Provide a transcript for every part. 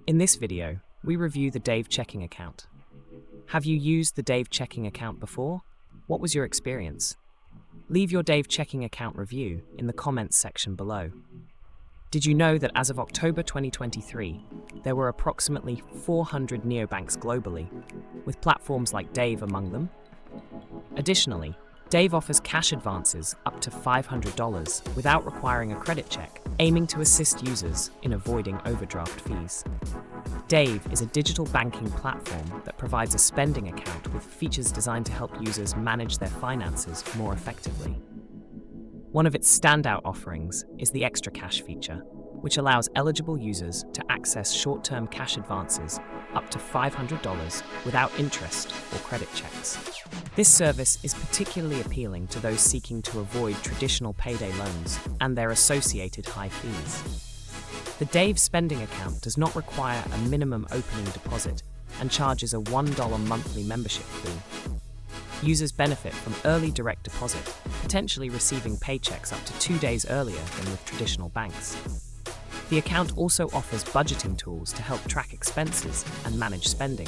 In this video, we review the Dave checking account. Have you used the Dave checking account before? What was your experience? Leave your Dave checking account review in the comments section below. Did you know that as of October 2023, there were approximately 400 neobanks globally, with platforms like Dave among them? Additionally, Dave offers cash advances up to $500 without requiring a credit check, aiming to assist users in avoiding overdraft fees. Dave is a digital banking platform that provides a spending account with features designed to help users manage their finances more effectively. One of its standout offerings is the Extra Cash feature, which allows eligible users to access short-term cash advances up to $500 without interest or credit checks. This service is particularly appealing to those seeking to avoid traditional payday loans and their associated high fees. The Dave spending account does not require a minimum opening deposit and charges a $1 monthly membership fee. Users benefit from early direct deposit, potentially receiving paychecks up to 2 days earlier than with traditional banks. The account also offers budgeting tools to help track expenses and manage spending,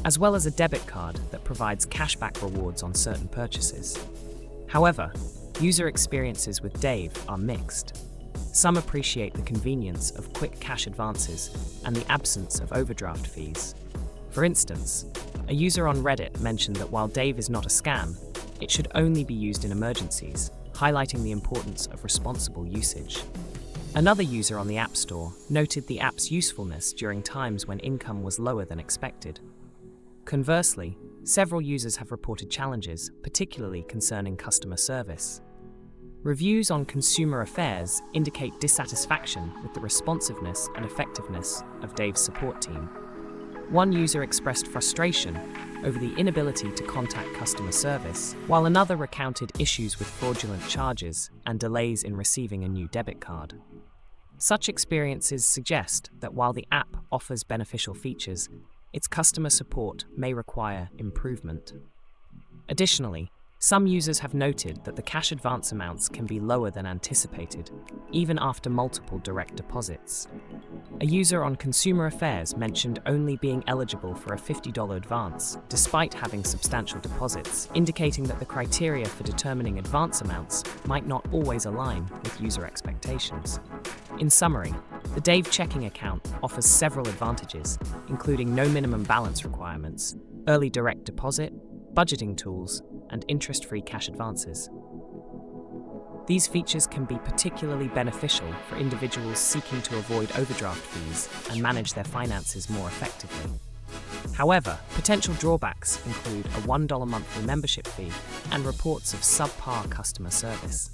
as well as a debit card that provides cashback rewards on certain purchases. However, user experiences with Dave are mixed. Some appreciate the convenience of quick cash advances and the absence of overdraft fees. For instance, a user on Reddit mentioned that while Dave is not a scam, it should only be used in emergencies, highlighting the importance of responsible usage. Another user on the App Store noted the app's usefulness during times when income was lower than expected. Conversely, several users have reported challenges, particularly concerning customer service. Reviews on Consumer Affairs indicate dissatisfaction with the responsiveness and effectiveness of Dave's support team. One user expressed frustration over the inability to contact customer service, while another recounted issues with fraudulent charges and delays in receiving a new debit card. Such experiences suggest that while the app offers beneficial features, its customer support may require improvement. Additionally, some users have noted that the cash advance amounts can be lower than anticipated, even after multiple direct deposits. A user on Consumer Affairs mentioned only being eligible for a $50 advance, despite having substantial deposits, indicating that the criteria for determining advance amounts might not always align with user expectations. In summary, the Dave checking account offers several advantages, including no minimum balance requirements, early direct deposit, budgeting tools, and interest-free cash advances. These features can be particularly beneficial for individuals seeking to avoid overdraft fees and manage their finances more effectively. However, potential drawbacks include a $1 monthly membership fee and reports of subpar customer service.